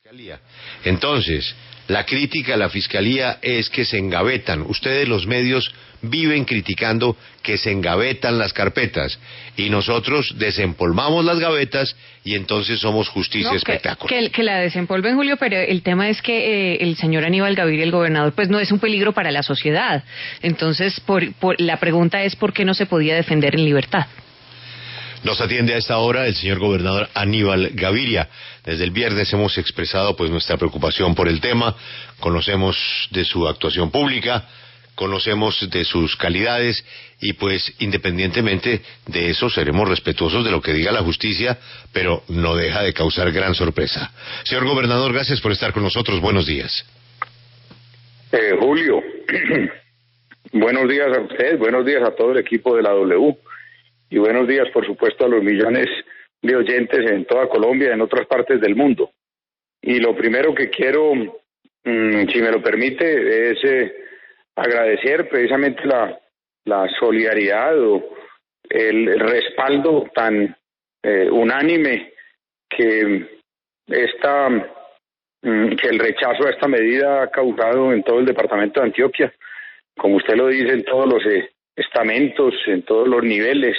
Fiscalía. Entonces, la crítica a la Fiscalía es que se engavetan. Ustedes, los medios, viven criticando que se engavetan las carpetas y nosotros desempolvamos las gavetas y entonces somos justicia espectáculo. Que la desempolven, Julio, pero el tema es que el señor Aníbal Gaviria, el gobernador, pues no es un peligro para la sociedad. Entonces, la pregunta es ¿por qué no se podía defender en libertad? Nos atiende a esta hora el señor gobernador Aníbal Gaviria. Desde el viernes hemos expresado pues nuestra preocupación por el tema, conocemos de su actuación pública, conocemos de sus calidades y pues independientemente de eso seremos respetuosos de lo que diga la justicia, pero no deja de causar gran sorpresa. Señor gobernador, gracias por estar con nosotros, buenos días. Julio, buenos días a usted, buenos días a todo el equipo de la W. Y buenos días, por supuesto, a los millones de oyentes en toda Colombia y en otras partes del mundo. Y lo primero que quiero, si me lo permite, es agradecer precisamente la solidaridad o el respaldo tan unánime que el rechazo a esta medida ha causado en todo el departamento de Antioquia. Como usted lo dice, en todos los estamentos, en todos los niveles,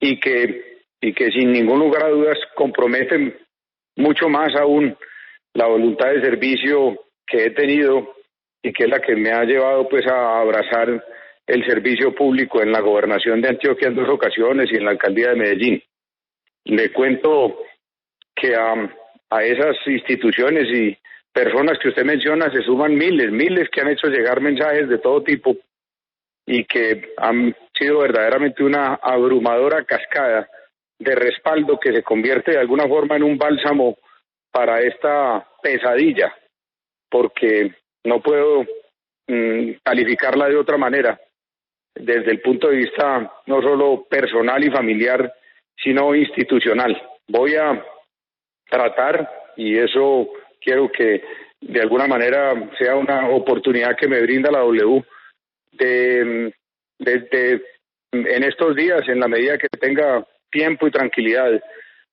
y que sin ningún lugar a dudas comprometen mucho más aún la voluntad de servicio que he tenido y que es la que me ha llevado pues a abrazar el servicio público en la gobernación de Antioquia en 2 ocasiones y en la alcaldía de Medellín. Le cuento que a esas instituciones y personas que usted menciona se suman miles que han hecho llegar mensajes de todo tipo y que han sido verdaderamente una abrumadora cascada de respaldo que se convierte de alguna forma en un bálsamo para esta pesadilla, porque no puedo calificarla de otra manera, desde el punto de vista no solo personal y familiar, sino institucional. Voy a tratar, y eso quiero que de alguna manera sea una oportunidad que me brinda la W, de en estos días, en la medida que tenga tiempo y tranquilidad,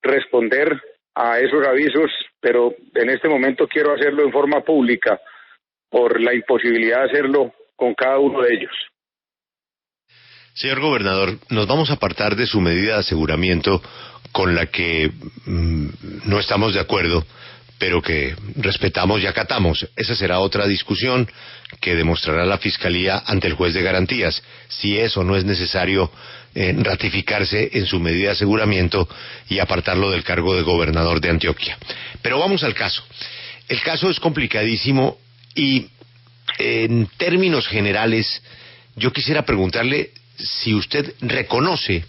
responder a esos avisos, pero en este momento quiero hacerlo en forma pública por la imposibilidad de hacerlo con cada uno de ellos. Señor gobernador, nos vamos a apartar de su medida de aseguramiento con la que no estamos de acuerdo, pero que respetamos y acatamos. Esa será otra discusión que demostrará la Fiscalía ante el juez de garantías, si es o no es necesario ratificarse en su medida de aseguramiento y apartarlo del cargo de gobernador de Antioquia. Pero vamos al caso. El caso es complicadísimo y en términos generales yo quisiera preguntarle si usted reconoce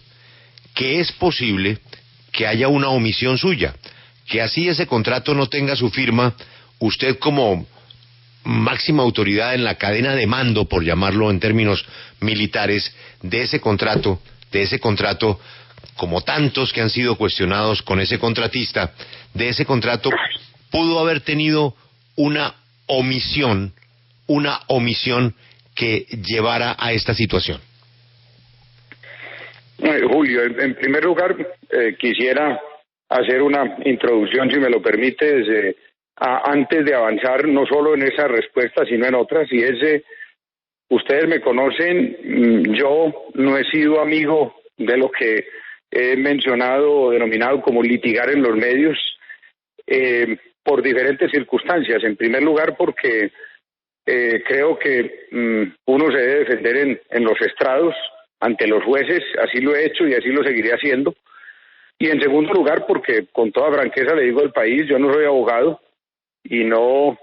que es posible que haya una omisión suya, que así ese contrato no tenga su firma, usted como máxima autoridad en la cadena de mando, por llamarlo en términos militares, de ese contrato, como tantos que han sido cuestionados con ese contratista, de ese contrato pudo haber tenido una omisión que llevara a esta situación. Julio, en primer lugar, quisiera hacer una introducción, si me lo permite, antes de avanzar no solo en esa respuesta, sino en otras, y ustedes me conocen, yo no he sido amigo de lo que he mencionado o denominado como litigar en los medios, por diferentes circunstancias. En primer lugar, porque creo que uno se debe defender en los estrados, ante los jueces, así lo he hecho y así lo seguiré haciendo. Y en segundo lugar, porque con toda franqueza le digo al país, yo no soy abogado y no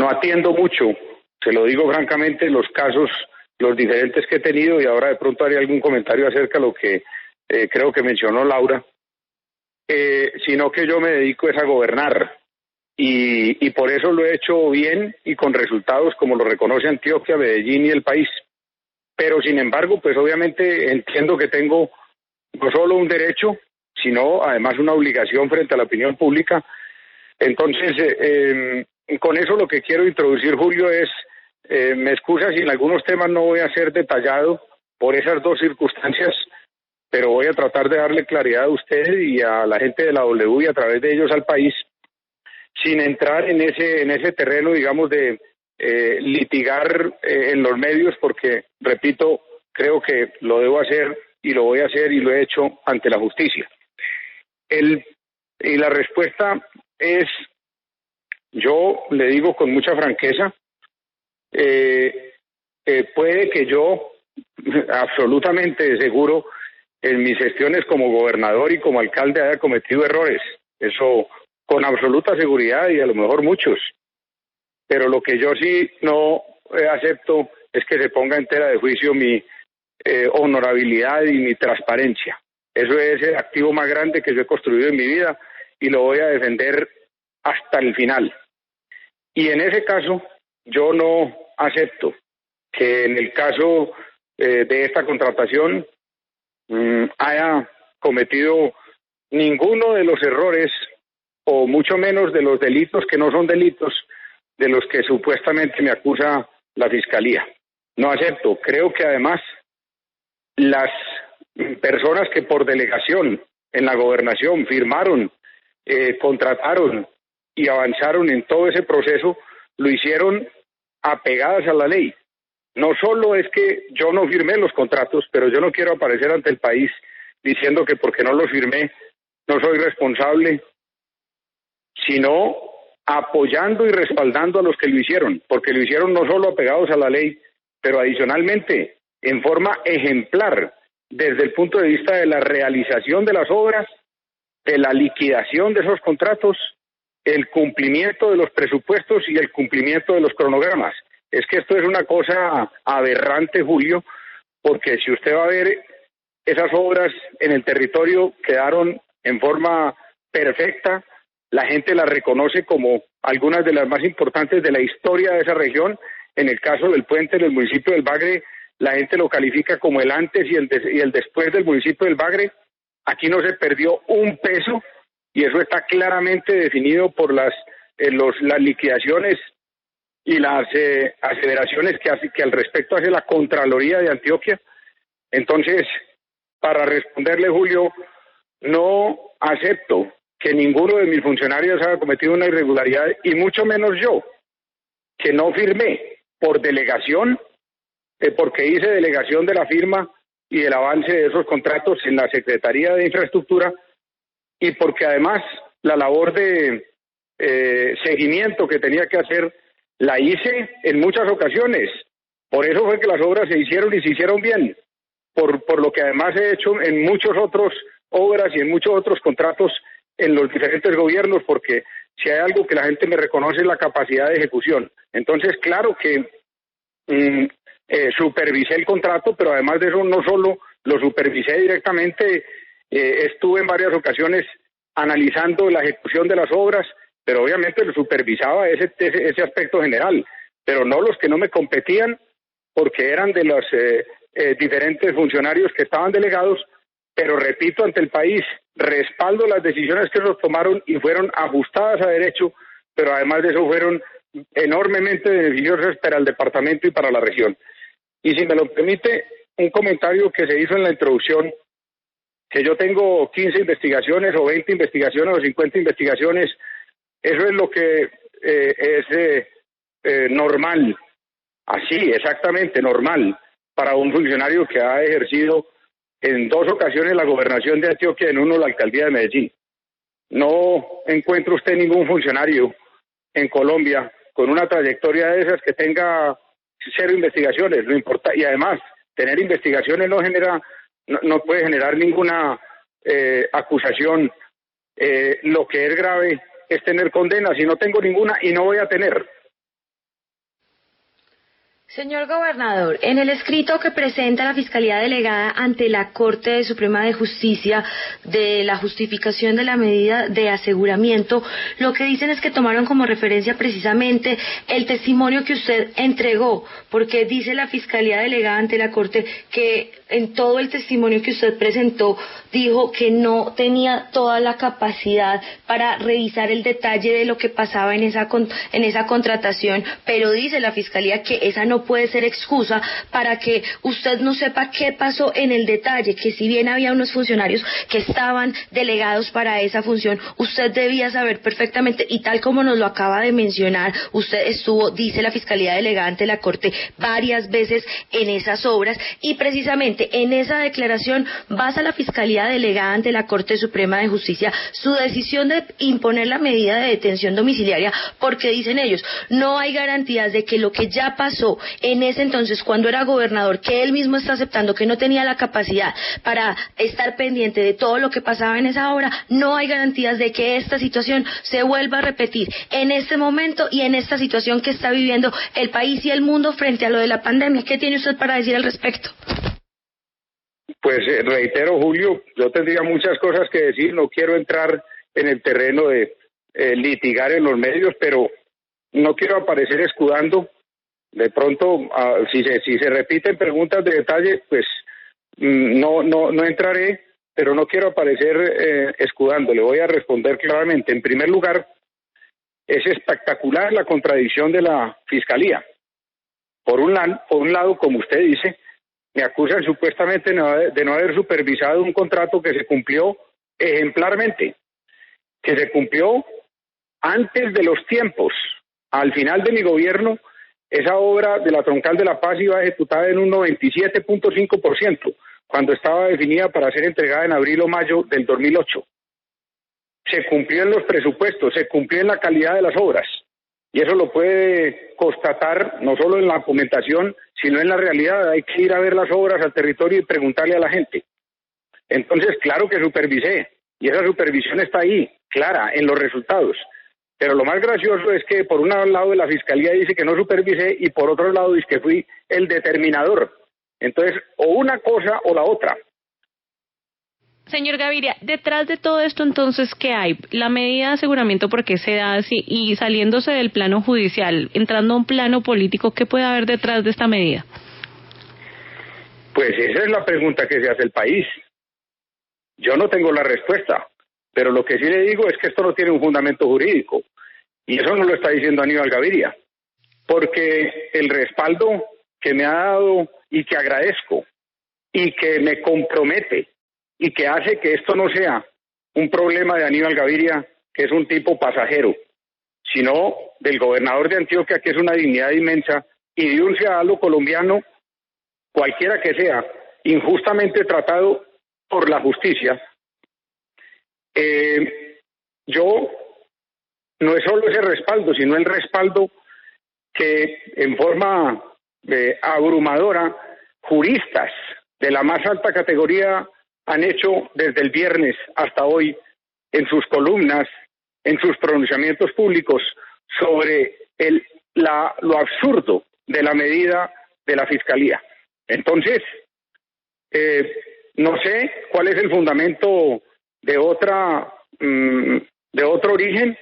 atiendo mucho, se lo digo francamente, los casos, los diferentes que he tenido, y ahora de pronto haré algún comentario acerca de lo que creo que mencionó Laura, sino que yo me dedico es a gobernar. Y por eso lo he hecho bien y con resultados como lo reconoce Antioquia, Medellín y el país. Pero sin embargo, pues obviamente entiendo que tengo no solo un derecho, sino además una obligación frente a la opinión pública. Entonces, con eso lo que quiero introducir, Julio, es, me excusa si en algunos temas no voy a ser detallado por esas 2 circunstancias, pero voy a tratar de darle claridad a usted y a la gente de la W y a través de ellos al país, sin entrar en ese terreno, digamos, de litigar en los medios, porque, repito, creo que lo debo hacer y lo voy a hacer y lo he hecho ante la justicia. Y la respuesta es, yo le digo con mucha franqueza, puede que yo, absolutamente seguro, en mis gestiones como gobernador y como alcalde haya cometido errores, eso con absoluta seguridad y a lo mejor muchos, pero lo que yo sí no acepto es que se ponga entera de juicio mi honorabilidad y mi transparencia. Eso es el activo más grande que yo he construido en mi vida y lo voy a defender hasta el final. Y en ese caso, yo no acepto que en el caso de esta contratación haya cometido ninguno de los errores o mucho menos de los delitos que no son delitos de los que supuestamente me acusa la Fiscalía. No acepto. Creo que además las personas que por delegación en la gobernación firmaron, contrataron y avanzaron en todo ese proceso, lo hicieron apegadas a la ley. No solo es que yo no firmé los contratos, pero yo no quiero aparecer ante el país diciendo que porque no los firmé no soy responsable, sino apoyando y respaldando a los que lo hicieron, porque lo hicieron no solo apegados a la ley, pero adicionalmente en forma ejemplar desde el punto de vista de la realización de las obras, de la liquidación de esos contratos, el cumplimiento de los presupuestos y el cumplimiento de los cronogramas. Es que esto es una cosa aberrante, Julio, porque si usted va a ver, esas obras en el territorio quedaron en forma perfecta, la gente las reconoce como algunas de las más importantes de la historia de esa región. En el caso del puente del municipio del Bagre, la gente lo califica como el antes y el después del municipio del Bagre. Aquí no se perdió un peso y eso está claramente definido por las liquidaciones y las aseveraciones que al respecto hace la Contraloría de Antioquia. Entonces, para responderle, Julio, no acepto que ninguno de mis funcionarios haya cometido una irregularidad y mucho menos yo, que no firmé por delegación, porque hice delegación de la firma y del avance de esos contratos en la Secretaría de Infraestructura y porque además la labor de seguimiento que tenía que hacer la hice en muchas ocasiones. Por eso fue que las obras se hicieron y se hicieron bien, por lo que además he hecho en muchas otras obras y en muchos otros contratos en los diferentes gobiernos, porque si hay algo que la gente me reconoce es la capacidad de ejecución. Entonces, claro que supervisé el contrato, pero además de eso no solo lo supervisé directamente, estuve en varias ocasiones analizando la ejecución de las obras, pero obviamente lo supervisaba ese aspecto general, pero no los que no me competían, porque eran de los diferentes funcionarios que estaban delegados, pero repito ante el país, respaldo las decisiones que ellos tomaron y fueron ajustadas a derecho, pero además de eso fueron enormemente beneficiosas para el departamento y para la región. Y si me lo permite, un comentario que se hizo en la introducción, que yo tengo 15 investigaciones o 20 investigaciones o 50 investigaciones, eso es lo que es normal, así, exactamente normal, para un funcionario que ha ejercido en 2 ocasiones la gobernación de Antioquia, en uno la alcaldía de Medellín. No encuentra usted ningún funcionario en Colombia con una trayectoria de esas que tenga 0 investigaciones, no importa, y además tener investigaciones no puede generar ninguna acusación. Lo que es grave es tener condenas, y no tengo ninguna y no voy a tener. Señor gobernador, en el escrito que presenta la Fiscalía Delegada ante la Corte Suprema de Justicia de la justificación de la medida de aseguramiento, lo que dicen es que tomaron como referencia precisamente el testimonio que usted entregó, porque dice la Fiscalía Delegada ante la Corte que en todo el testimonio que usted presentó, dijo que no tenía toda la capacidad para revisar el detalle de lo que pasaba en esa contratación, pero dice la Fiscalía que esa no puede ser excusa para que usted no sepa qué pasó en el detalle, que si bien había unos funcionarios que estaban delegados para esa función, usted debía saber perfectamente, y tal como nos lo acaba de mencionar, usted estuvo, dice la Fiscalía delegada ante la Corte, varias veces en esas obras, y precisamente en esa declaración basa la Fiscalía delegada ante la Corte Suprema de Justicia su decisión de imponer la medida de detención domiciliaria, porque dicen ellos, no hay garantías de que lo que ya pasó en ese entonces cuando era gobernador, que él mismo está aceptando que no tenía la capacidad para estar pendiente de todo lo que pasaba en esa obra, no hay garantías de que esta situación se vuelva a repetir en este momento y en esta situación que está viviendo el país y el mundo frente a lo de la pandemia. ¿Qué tiene usted para decir al respecto? Pues reitero, Julio, yo tendría muchas cosas que decir, no quiero entrar en el terreno de litigar en los medios, pero no quiero aparecer escudando. De pronto, si se repiten preguntas de detalle, pues no entraré, pero no quiero aparecer escudando. Le voy a responder claramente. En primer lugar, es espectacular la contradicción de la Fiscalía. Por un lado, como usted dice, me acusan supuestamente de no haber supervisado un contrato que se cumplió ejemplarmente, que se cumplió antes de los tiempos. Al final de mi gobierno, esa obra de la Troncal de la Paz iba ejecutada en un 97.5%, cuando estaba definida para ser entregada en abril o mayo del 2008. Se cumplió en los presupuestos, se cumplió en la calidad de las obras. Y eso lo puede constatar no solo en la documentación, sino en la realidad. Hay que ir a ver las obras al territorio y preguntarle a la gente. Entonces, claro que supervisé, y esa supervisión está ahí, clara, en los resultados. Pero lo más gracioso es que por un lado la Fiscalía dice que no supervisé y por otro lado dice que fui el determinador. Entonces, o una cosa o la otra. Señor Gaviria, detrás de todo esto, entonces, ¿qué hay? La medida de aseguramiento, ¿por qué se da así? Y saliéndose del plano judicial, entrando a un plano político, ¿qué puede haber detrás de esta medida? Pues esa es la pregunta que se hace el país. Yo no tengo la respuesta, pero lo que sí le digo es que esto no tiene un fundamento jurídico. Y eso no lo está diciendo Aníbal Gaviria. Porque el respaldo que me ha dado y que agradezco y que me compromete y que hace que esto no sea un problema de Aníbal Gaviria, que es un tipo pasajero, sino del gobernador de Antioquia, que es una dignidad inmensa, y de un ciudadano colombiano, cualquiera que sea, injustamente tratado por la justicia. Yo no es solo ese respaldo, sino el respaldo que en forma abrumadora juristas de la más alta categoría han hecho desde el viernes hasta hoy en sus columnas, en sus pronunciamientos públicos sobre lo absurdo de la medida de la Fiscalía. Entonces, no sé cuál es el fundamento de otro origen,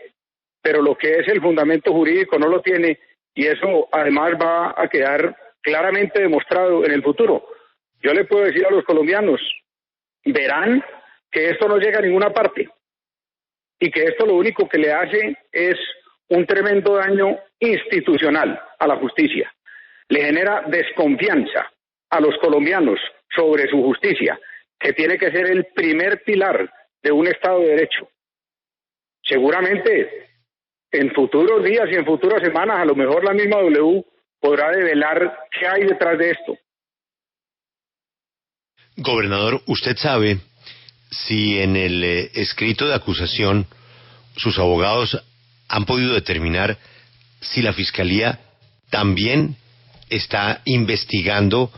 pero lo que es el fundamento jurídico no lo tiene, y eso además va a quedar claramente demostrado en el futuro. Yo le puedo decir a los colombianos, verán que esto no llega a ninguna parte y que esto lo único que le hace es un tremendo daño institucional a la justicia. Le genera desconfianza a los colombianos sobre su justicia, que tiene que ser el primer pilar de un Estado de Derecho. Seguramente en futuros días y en futuras semanas a lo mejor la misma W podrá develar qué hay detrás de esto. Gobernador, ¿usted sabe si en el escrito de acusación sus abogados han podido determinar si la Fiscalía también está investigando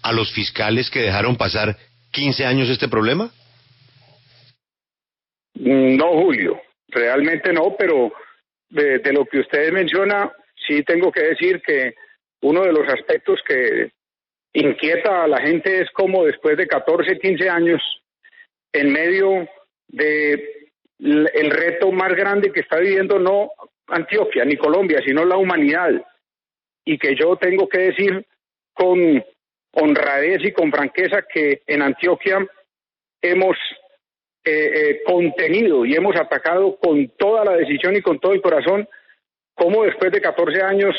a los fiscales que dejaron pasar 15 años este problema? No, Julio, realmente no, pero de lo que usted menciona, sí tengo que decir que uno de los aspectos que inquieta a la gente es cómo después de 14, 15 años, en medio de el reto más grande que está viviendo no Antioquia ni Colombia, sino la humanidad, y que yo tengo que decir con honradez y con franqueza que en Antioquia hemos contenido y hemos atacado con toda la decisión y con todo el corazón, cómo después de 14 años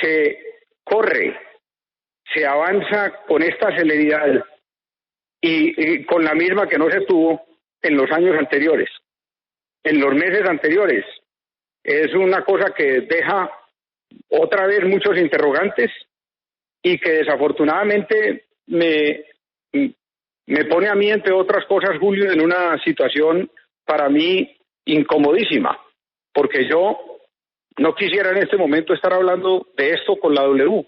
se corre, se avanza con esta celeridad y con la misma que no se tuvo en los años anteriores, en los meses anteriores. Es una cosa que deja otra vez muchos interrogantes y que desafortunadamente me pone a mí, entre otras cosas, Julio, en una situación para mí incomodísima, porque yo no quisiera en este momento estar hablando de esto con la W.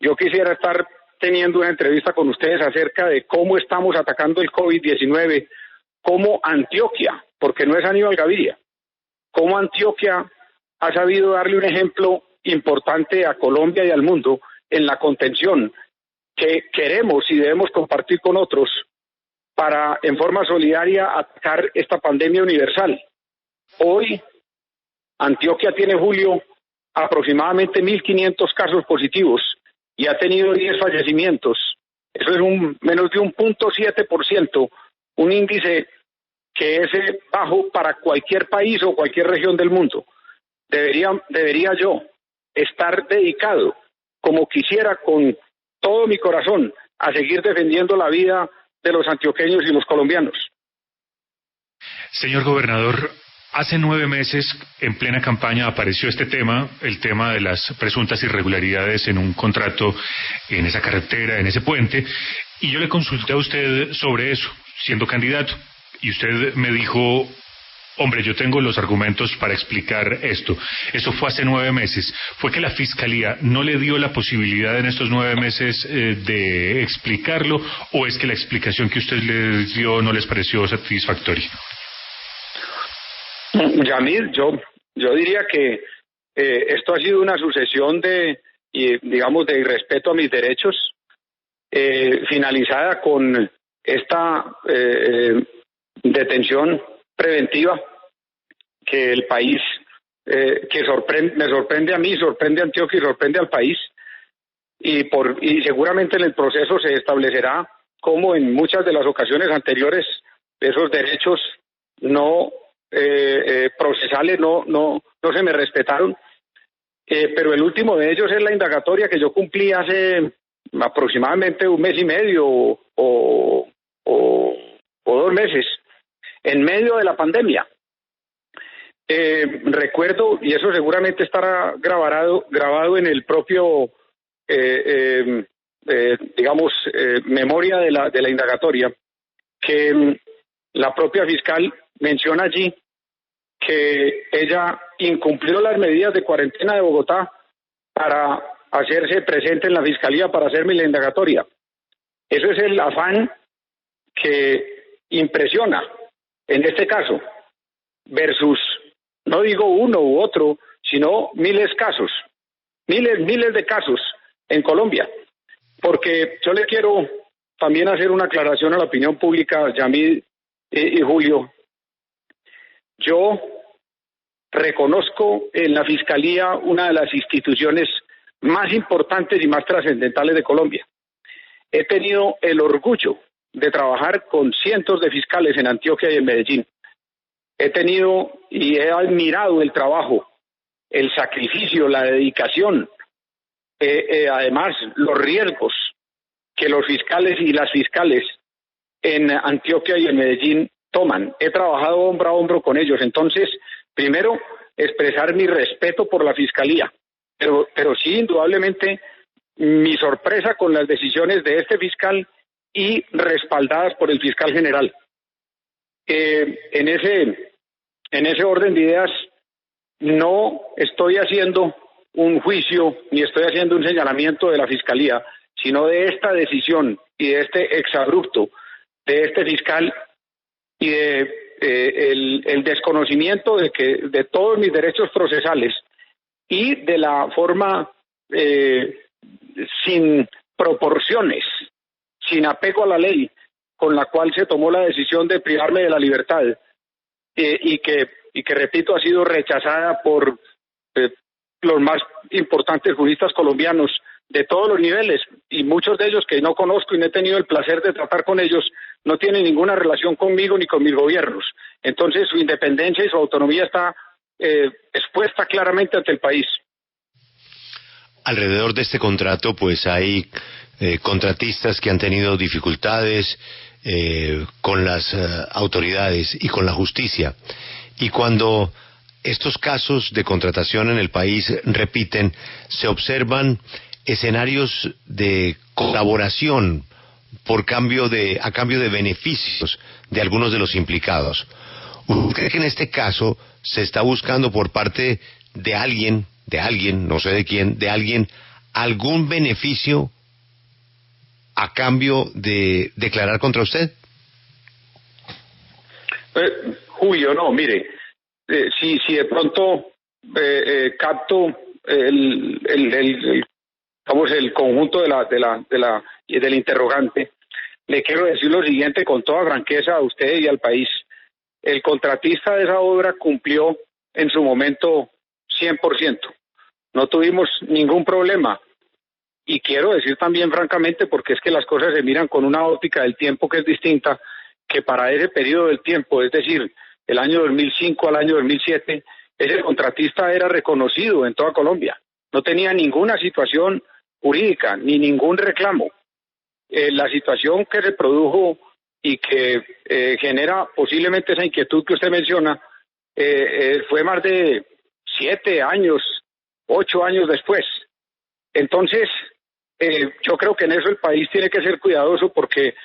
Yo quisiera estar teniendo una entrevista con ustedes acerca de cómo estamos atacando el COVID-19, cómo Antioquia, porque no es Aníbal Gaviria, cómo Antioquia ha sabido darle un ejemplo importante a Colombia y al mundo en la contención que queremos y debemos compartir con otros para, en forma solidaria, atacar esta pandemia universal. Hoy, Antioquia tiene, Julio, aproximadamente 1.500 casos positivos y ha tenido 10 fallecimientos. Eso es menos de un 0.7%, un índice que es bajo para cualquier país o cualquier región del mundo. Debería yo estar dedicado, como quisiera, con todo mi corazón, a seguir defendiendo la vida de los antioqueños y los colombianos. Señor gobernador, hace 9 meses, en plena campaña, apareció este tema, el tema de las presuntas irregularidades en un contrato en esa carretera, en ese puente, y yo le consulté a usted sobre eso, siendo candidato, y usted me dijo: hombre, yo tengo los argumentos para explicar esto. Eso fue hace 9 meses. ¿Fue que la Fiscalía no le dio la posibilidad en estos 9 meses de explicarlo, o es que la explicación que usted les dio no les pareció satisfactoria? Yamil, yo diría que esto ha sido una sucesión de irrespeto a mis derechos, finalizada con esta detención preventiva que el país, me sorprende a mí, sorprende a Antioquia y sorprende al país, y seguramente en el proceso se establecerá cómo en muchas de las ocasiones anteriores esos derechos no procesales no se me respetaron, pero el último de ellos es la indagatoria que yo cumplí hace aproximadamente 1 mes y medio o 2 meses, en medio de la pandemia. Recuerdo, y eso seguramente estará grabado en el propio memoria de la indagatoria, que la propia fiscal menciona allí que ella incumplió las medidas de cuarentena de Bogotá para hacerse presente en la fiscalía para hacerme la indagatoria. Eso es el afán que impresiona en este caso, versus, no digo uno u otro, sino miles de casos en Colombia. Porque yo le quiero también hacer una aclaración a la opinión pública, Yamil y Julio. Yo reconozco en la Fiscalía una de las instituciones más importantes y más trascendentales de Colombia. He tenido el orgullo de trabajar con cientos de fiscales en Antioquia y en Medellín. He tenido y he admirado el trabajo, el sacrificio, la dedicación, además los riesgos que los fiscales y las fiscales en Antioquia y en Medellín toman. He trabajado hombro a hombro con ellos. Entonces, primero, expresar mi respeto por la Fiscalía, pero sí, indudablemente, mi sorpresa con las decisiones de este fiscal y respaldadas por el fiscal general. En ese orden de ideas, no estoy haciendo un juicio ni estoy haciendo un señalamiento de la Fiscalía, sino de esta decisión y de este exabrupto de este fiscal y de el desconocimiento de todos mis derechos procesales y de la forma sin proporciones, sin apego a la ley, con la cual se tomó la decisión de privarme de la libertad, y que repito, ha sido rechazada por los más importantes juristas colombianos de todos los niveles, y muchos de ellos que no conozco y no he tenido el placer de tratar con ellos, no tienen ninguna relación conmigo ni con mis gobiernos. Entonces su independencia y su autonomía está expuesta claramente ante el país. Alrededor de este contrato, pues hay contratistas que han tenido dificultades con las autoridades y con la justicia. Y cuando estos casos de contratación en el país repiten, se observan escenarios de colaboración a cambio de beneficios de algunos de los implicados. ¿Usted cree que en este caso se está buscando por parte de alguien, no sé de quién, de alguien, algún beneficio a cambio de declarar contra usted? Julio, no, mire, si de pronto capto el conjunto del interrogante, le quiero decir lo siguiente con toda franqueza a usted y al país. El contratista de esa obra cumplió en su momento 100%. No tuvimos ningún problema. Y quiero decir también francamente, porque es que las cosas se miran con una óptica del tiempo que es distinta, que para ese periodo del tiempo, es decir, el año 2005 al año 2007, ese contratista era reconocido en toda Colombia. No tenía ninguna situación jurídica ni ningún reclamo. La situación que se produjo y que genera posiblemente esa inquietud que usted menciona, fue más de 7 años, 8 años después. Entonces, yo creo que en eso el país tiene que ser cuidadoso, porque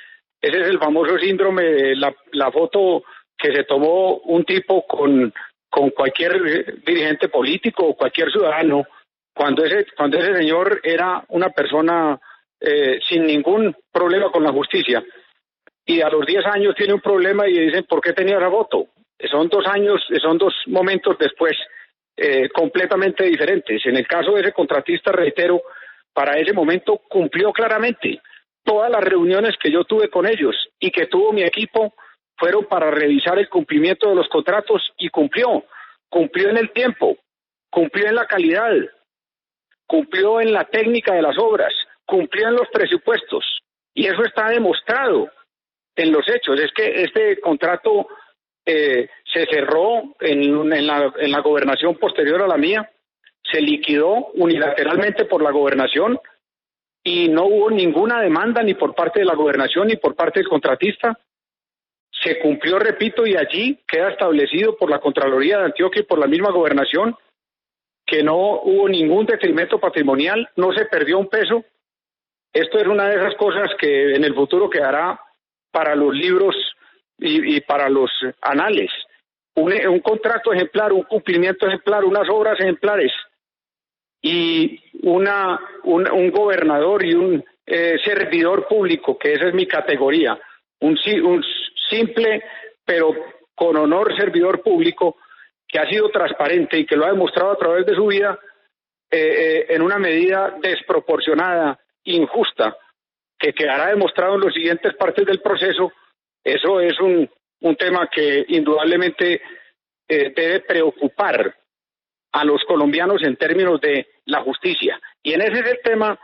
ese es el famoso síndrome de la foto que se tomó un tipo con cualquier dirigente político o cualquier ciudadano, cuando ese señor era una persona sin ningún problema con la justicia. Y a los 10 años tiene un problema y dicen, ¿por qué tenía esa foto? Son 2 años, son 2 momentos después completamente diferentes. En el caso de ese contratista, reitero, para ese momento cumplió claramente. Todas las reuniones que yo tuve con ellos y que tuvo mi equipo fueron para revisar el cumplimiento de los contratos, y cumplió en el tiempo, cumplió en la calidad, cumplió en la técnica de las obras, cumplió en los presupuestos, y eso está demostrado en los hechos. Es que este contrato se cerró en la gobernación posterior a la mía, se liquidó unilateralmente por la gobernación y no hubo ninguna demanda ni por parte de la gobernación ni por parte del contratista. Se cumplió, repito, y allí queda establecido por la Contraloría de Antioquia y por la misma gobernación que no hubo ningún detrimento patrimonial, no se perdió un peso. Esto es una de esas cosas que en el futuro quedará para los libros y para los anales. Un contrato ejemplar, un cumplimiento ejemplar, unas obras ejemplares, y un gobernador y un servidor público, que esa es mi categoría, un simple pero con honor servidor público, que ha sido transparente y que lo ha demostrado a través de su vida en una medida desproporcionada, injusta, que quedará demostrado en las siguientes partes del proceso. Eso es un tema que indudablemente debe preocupar a los colombianos en términos de la justicia. Y en ese es el tema,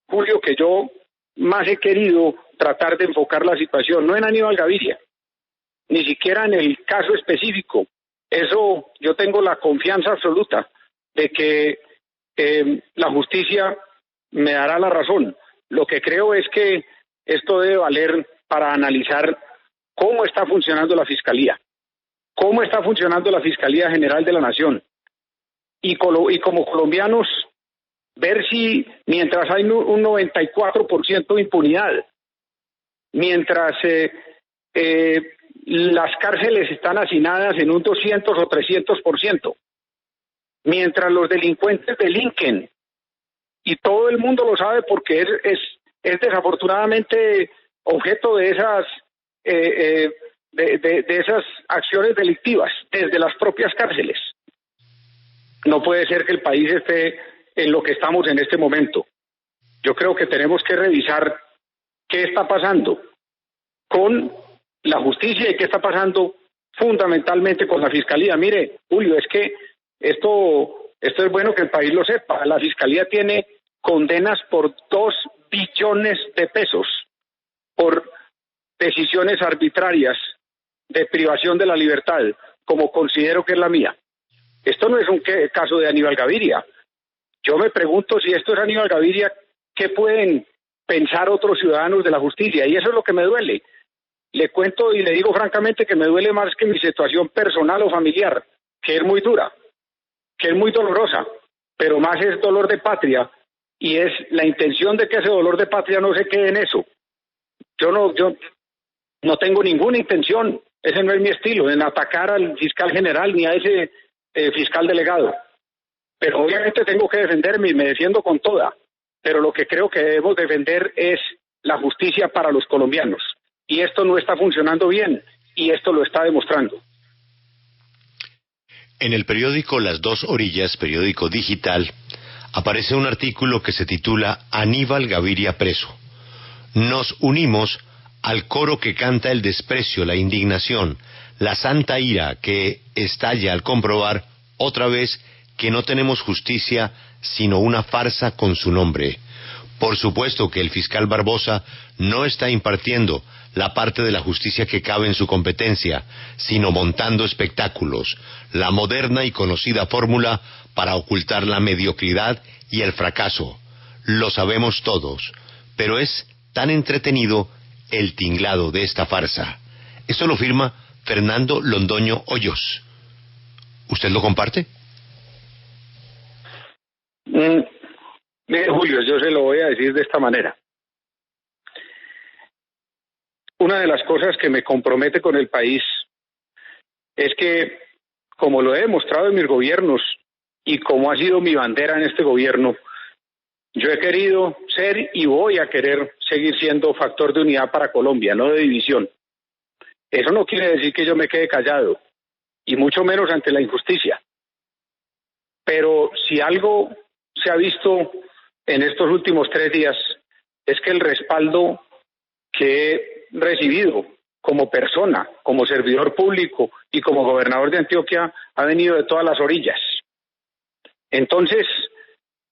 Julio, que yo más he querido tratar de enfocar la situación, no en Aníbal Gaviria, ni siquiera en el caso específico. Eso yo tengo la confianza absoluta de que la justicia me dará la razón. Lo que creo es que esto debe valer para analizar cómo está funcionando la Fiscalía, cómo está funcionando la Fiscalía General de la Nación, y como colombianos ver si mientras hay un 94% de impunidad, mientras las cárceles están hacinadas en un 200 o 300%, mientras los delincuentes delinquen, y todo el mundo lo sabe porque es desafortunadamente objeto de esas de esas acciones delictivas desde las propias cárceles. No puede ser que el país esté en lo que estamos en este momento. Yo creo que tenemos que revisar qué está pasando con la justicia y qué está pasando fundamentalmente con la Fiscalía. Mire, Julio, es que esto es bueno que el país lo sepa. La Fiscalía tiene condenas por 2 billones de pesos por decisiones arbitrarias de privación de la libertad, como considero que es la mía. Esto no es un caso de Aníbal Gaviria. Yo me pregunto si esto es Aníbal Gaviria, ¿qué pueden pensar otros ciudadanos de la justicia? Y eso es lo que me duele. Le cuento y le digo francamente que me duele más que mi situación personal o familiar, que es muy dura, que es muy dolorosa, pero más es dolor de patria, y es la intención de que ese dolor de patria no se quede en eso. Yo no tengo ninguna intención, ese no es mi estilo, en atacar al fiscal general ni a ese fiscal delegado. Pero obviamente tengo que defenderme y me defiendo con toda. Pero lo que creo que debemos defender es la justicia para los colombianos. Y esto no está funcionando bien, y esto lo está demostrando. En el periódico Las Dos Orillas, periódico digital, aparece un artículo que se titula Aníbal Gaviria preso. Nos unimos al coro que canta el desprecio, la indignación, la santa ira que estalla al comprobar otra vez que no tenemos justicia sino una farsa con su nombre. Por supuesto que el fiscal Barbosa no está impartiendo la parte de la justicia que cabe en su competencia, sino montando espectáculos, la moderna y conocida fórmula para ocultar la mediocridad y el fracaso. Lo sabemos todos, pero es tan entretenido el tinglado de esta farsa. Esto lo firma Fernando Londoño Hoyos. ¿Usted lo comparte? Mire, Julio, yo se lo voy a decir de esta manera. Una de las cosas que me compromete con el país es que, como lo he demostrado en mis gobiernos y como ha sido mi bandera en este gobierno, yo he querido ser y voy a querer seguir siendo factor de unidad para Colombia, no de división. Eso no quiere decir que yo me quede callado, y mucho menos ante la injusticia. Pero si algo se ha visto en estos últimos 3 días, es que el respaldo que he recibido como persona, como servidor público y como gobernador de Antioquia ha venido de todas las orillas. Entonces,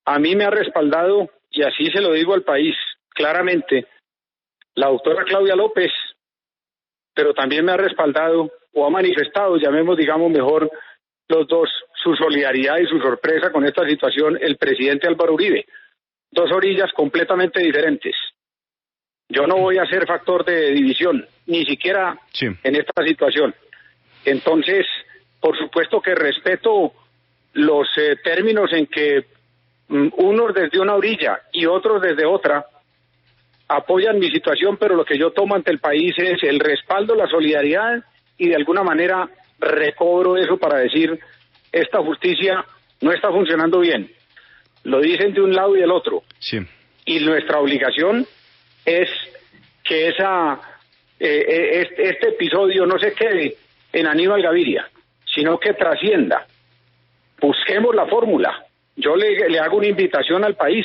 a mí me ha respaldado, y así se lo digo al país claramente, la doctora Claudia López, pero también me ha respaldado o ha manifestado, digamos mejor los dos, su solidaridad y su sorpresa con esta situación, el presidente Álvaro Uribe. 2 orillas completamente diferentes. Yo no voy a ser factor de división, ni siquiera en esta situación. Entonces, por supuesto que respeto los términos en que unos desde una orilla y otros desde otra apoyan mi situación, pero lo que yo tomo ante el país es el respaldo, la solidaridad, y de alguna manera recobro eso para decir, esta justicia no está funcionando bien. Lo dicen de un lado y del otro. Sí. Y nuestra obligación es que este episodio no se quede en Aníbal Gaviria, sino que trascienda. Busquemos la fórmula. Yo le hago una invitación al país,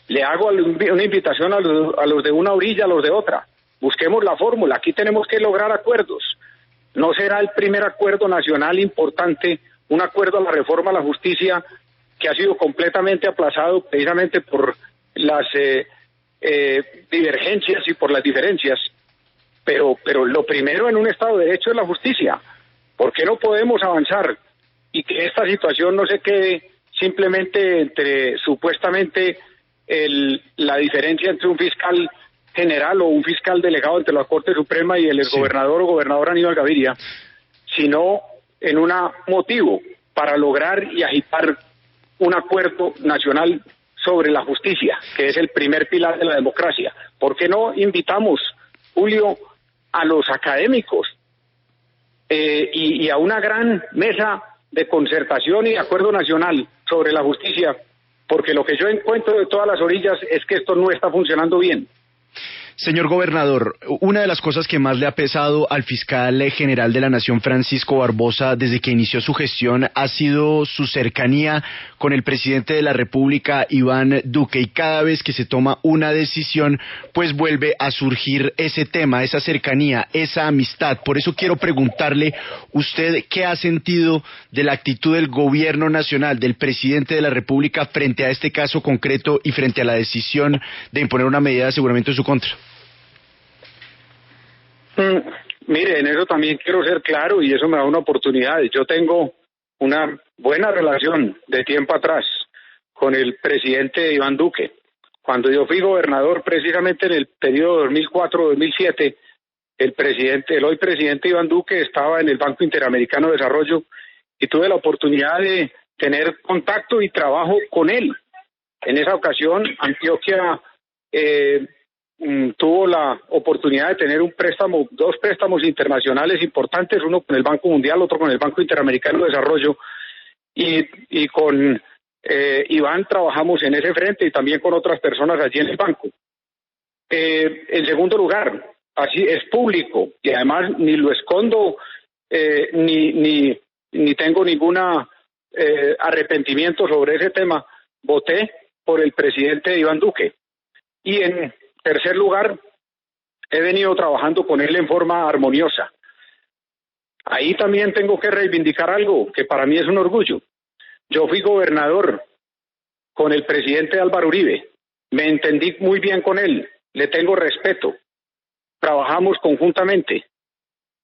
le hago una invitación a los de una orilla, a los de otra. Busquemos la fórmula. Aquí tenemos que lograr acuerdos. No será el primer acuerdo nacional importante, un acuerdo a la reforma a la justicia que ha sido completamente aplazado precisamente por las divergencias y por las diferencias, pero lo primero en un Estado de Derecho es la justicia. ¿Por qué no podemos avanzar y que esta situación no se quede simplemente entre supuestamente la diferencia entre un fiscal general o un fiscal delegado ante la Corte Suprema y el exgobernador o gobernador Aníbal Gaviria, sino en un motivo para lograr y agitar un acuerdo nacional sobre la justicia, que es el primer pilar de la democracia? ¿Por qué no invitamos, Julio, a los académicos y a una gran mesa de concertación y de acuerdo nacional sobre la justicia? Porque lo que yo encuentro de todas las orillas es que esto no está funcionando bien. Señor gobernador, una de las cosas que más le ha pesado al fiscal general de la Nación, Francisco Barbosa, desde que inició su gestión, ha sido su cercanía con el presidente de la República, Iván Duque, y cada vez que se toma una decisión, pues vuelve a surgir ese tema, esa cercanía, esa amistad. Por eso quiero preguntarle, ¿usted qué ha sentido de la actitud del gobierno nacional, del presidente de la República frente a este caso concreto y frente a la decisión de imponer una medida de aseguramiento en su contra? Mire, en eso también quiero ser claro y eso me da una oportunidad. Yo tengo una buena relación de tiempo atrás con el presidente Iván Duque. Cuando yo fui gobernador, precisamente en el periodo 2004-2007, el hoy presidente Iván Duque estaba en el Banco Interamericano de Desarrollo y tuve la oportunidad de tener contacto y trabajo con él. En esa ocasión, Antioquia tuvo la oportunidad de tener dos préstamos internacionales importantes, uno con el Banco Mundial, otro con el Banco Interamericano de Desarrollo, y con Iván trabajamos en ese frente y también con otras personas allí en el banco. En segundo lugar, así es público y además ni lo escondo ni tengo ninguna arrepentimiento sobre ese tema. Voté por el presidente Iván Duque. Y en tercer lugar, he venido trabajando con él en forma armoniosa. Ahí también tengo que reivindicar algo que para mí es un orgullo. Yo fui gobernador con el presidente Álvaro Uribe. Me entendí muy bien con él. Le tengo respeto. Trabajamos conjuntamente.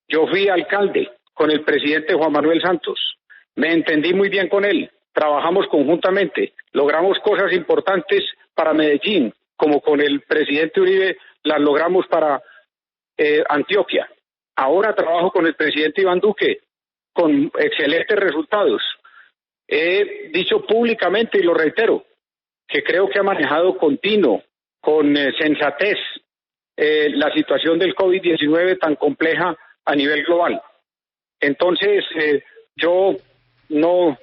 Yo fui alcalde con el presidente Juan Manuel Santos. Me entendí muy bien con él. Trabajamos conjuntamente. Logramos cosas importantes para Medellín, como con el presidente Uribe las logramos para Antioquia. Ahora trabajo con el presidente Iván Duque con excelentes resultados. He dicho públicamente, y lo reitero, que creo que ha manejado continuo, con sensatez, la situación del COVID-19 tan compleja a nivel global. Entonces, yo no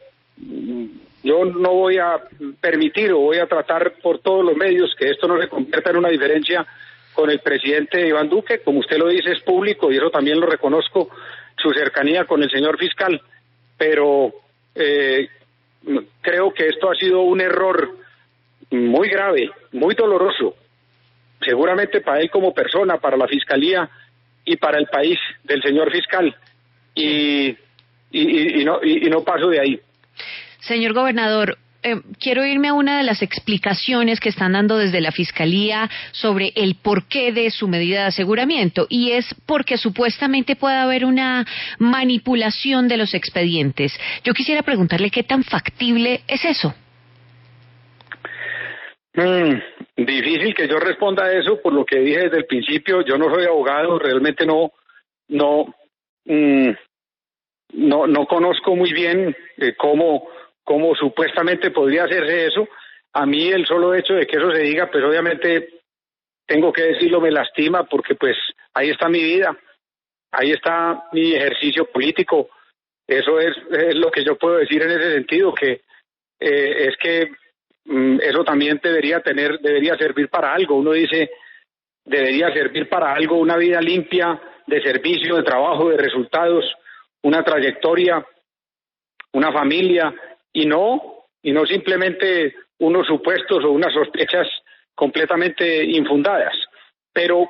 voy a permitir o voy a tratar por todos los medios que esto no se convierta en una diferencia con el presidente Iván Duque. Como usted lo dice, es público y eso también lo reconozco, su cercanía con el señor fiscal, pero creo que esto ha sido un error muy grave, muy doloroso, seguramente para él como persona, para la fiscalía y para el país del señor fiscal, y no paso de ahí. Señor gobernador, quiero irme a una de las explicaciones que están dando desde la Fiscalía sobre el porqué de su medida de aseguramiento, y es porque supuestamente puede haber una manipulación de los expedientes. Yo quisiera preguntarle qué tan factible es eso. Difícil que yo responda a eso por lo que dije desde el principio. Yo no soy abogado, realmente no conozco muy bien cómo supuestamente podría hacerse eso. A mí el solo hecho de que eso se diga, pues obviamente tengo que decirlo, me lastima, porque pues ahí está mi vida, ahí está mi ejercicio político. Eso es lo que yo puedo decir en ese sentido, que es que eso también debería servir para algo. Uno dice, debería servir para algo, una vida limpia de servicio, de trabajo, de resultados, una trayectoria, una familia, y no simplemente unos supuestos o unas sospechas completamente infundadas. Pero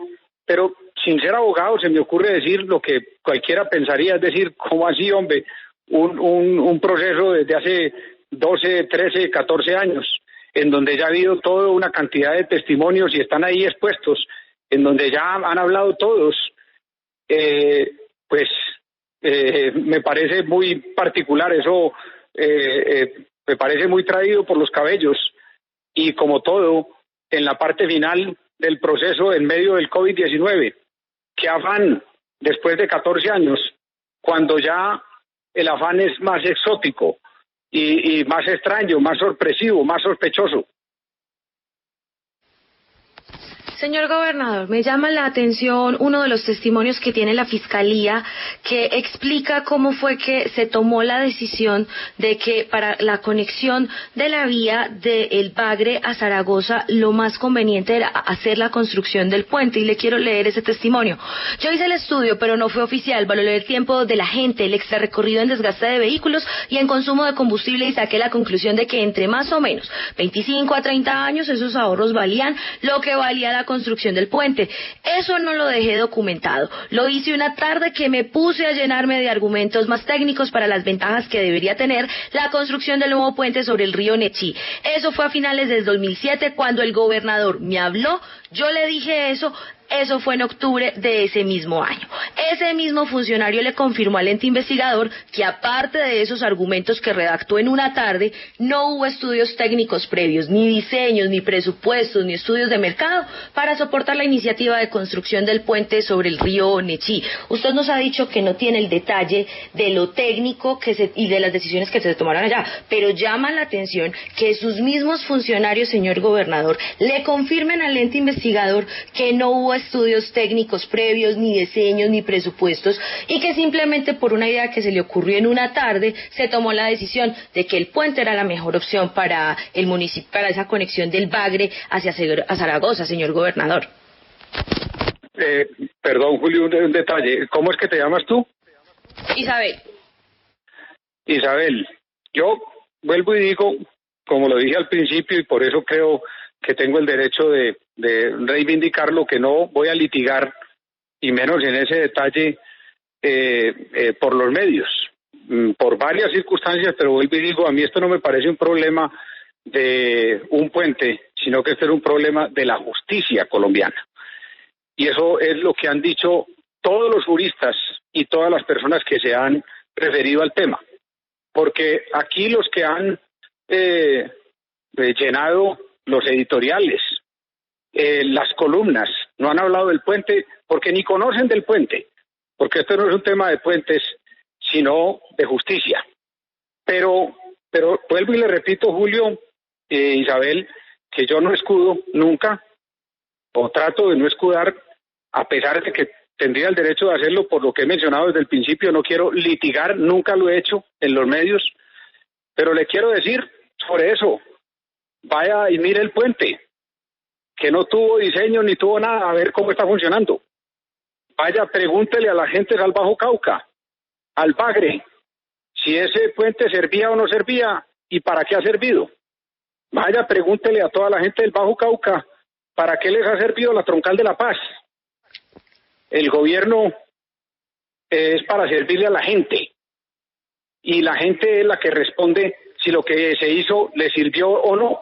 sin ser abogado se me ocurre decir lo que cualquiera pensaría, es decir, ¿cómo así, hombre? Un proceso desde hace 12, 13, 14 años, en donde ya ha habido toda una cantidad de testimonios y están ahí expuestos, en donde ya han hablado todos, me parece muy particular, eso me parece muy traído por los cabellos, y como todo, en la parte final del proceso, en medio del COVID-19, qué afán después de 14 años, cuando ya el afán es más exótico y más extraño, más sorpresivo, más sospechoso. Señor gobernador, me llama la atención uno de los testimonios que tiene la Fiscalía que explica cómo fue que se tomó la decisión de que para la conexión de la vía del Bagre a Zaragoza lo más conveniente era hacer la construcción del puente, y le quiero leer ese testimonio. Yo hice el estudio, pero no fue oficial, valoré el tiempo de la gente, el extra recorrido en desgaste de vehículos y en consumo de combustible, y saqué la conclusión de que entre más o menos 25 a 30 años esos ahorros valían lo que valía la construcción del puente. Eso no lo dejé documentado. Lo hice una tarde que me puse a llenarme de argumentos más técnicos para las ventajas que debería tener la construcción del nuevo puente sobre el río Nechí. Eso fue a finales del 2007 cuando el gobernador me habló. Yo le dije eso fue en octubre de ese mismo año. Ese mismo funcionario le confirmó al ente investigador que aparte de esos argumentos que redactó en una tarde, no hubo estudios técnicos previos, ni diseños, ni presupuestos, ni estudios de mercado para soportar la iniciativa de construcción del puente sobre el río Nechí. Usted nos ha dicho que no tiene el detalle de lo técnico y de las decisiones que se tomaron allá, pero llama la atención que sus mismos funcionarios, señor gobernador, le confirmen al ente investigador que no hubo estudios técnicos previos, ni diseños, ni presupuestos, y que simplemente por una idea que se le ocurrió en una tarde, se tomó la decisión de que el puente era la mejor opción para el municipio, para esa conexión del Bagre hacia Zaragoza, señor gobernador. Perdón, Julio, un detalle. ¿Cómo es que te llamas tú? Isabel. Isabel, yo vuelvo y digo, como lo dije al principio, y por eso creo que tengo el derecho de reivindicar lo que no voy a litigar, y menos en ese detalle por los medios, por varias circunstancias, pero vuelvo y digo, a mí esto no me parece un problema de un puente, sino que este es un problema de la justicia colombiana. Y eso es lo que han dicho todos los juristas y todas las personas que se han referido al tema. Porque aquí los que han llenado los editoriales, las columnas, no han hablado del puente porque ni conocen del puente, porque esto no es un tema de puentes, sino de justicia. Pero vuelvo y le repito, Julio, Isabel, que yo no escudo nunca, o trato de no escudar, a pesar de que tendría el derecho de hacerlo por lo que he mencionado desde el principio. No quiero litigar, nunca lo he hecho en los medios, pero le quiero decir sobre eso, vaya y mire el puente, que no tuvo diseño ni tuvo nada, a ver cómo está funcionando. Vaya, pregúntele a la gente del Bajo Cauca, al Bagre, si ese puente servía o no servía y para qué ha servido. Vaya, pregúntele a toda la gente del Bajo Cauca para qué les ha servido la Troncal de la Paz. El gobierno es para servirle a la gente, y la gente es la que responde si lo que se hizo le sirvió o no.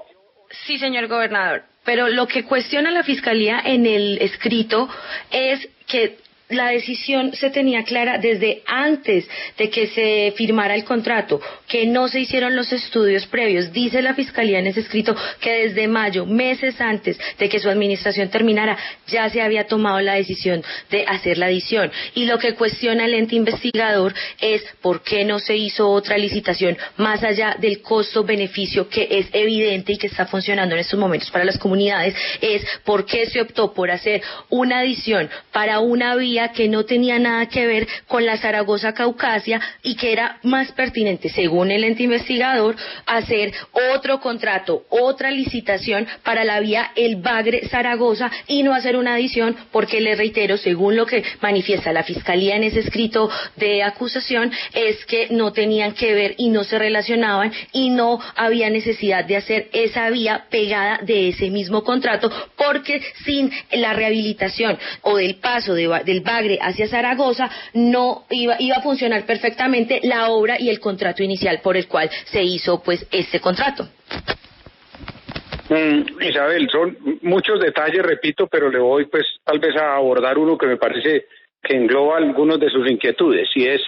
Sí, señor gobernador, pero lo que cuestiona la Fiscalía en el escrito es que la decisión se tenía clara desde antes de que se firmara el contrato, que no se hicieron los estudios previos. Dice la Fiscalía en ese escrito que desde mayo, meses antes de que su administración terminara, ya se había tomado la decisión de hacer la adición. Y lo que cuestiona el ente investigador es por qué no se hizo otra licitación más allá del costo-beneficio que es evidente y que está funcionando en estos momentos para las comunidades, es por qué se optó por hacer una adición para una vía que no tenía nada que ver con la Zaragoza-Caucasia y que era más pertinente, según el ente investigador, hacer otro contrato, otra licitación para la vía El Bagre-Zaragoza y no hacer una adición porque, le reitero, según lo que manifiesta la Fiscalía en ese escrito de acusación, es que no tenían que ver y no se relacionaban y no había necesidad de hacer esa vía pegada de ese mismo contrato, porque sin la rehabilitación o del paso del Bagre hacia Zaragoza no iba a funcionar perfectamente la obra y el contrato inicial por el cual se hizo pues este contrato. Isabel, son muchos detalles, repito, pero le voy pues tal vez a abordar uno que me parece que engloba algunos de sus inquietudes, y es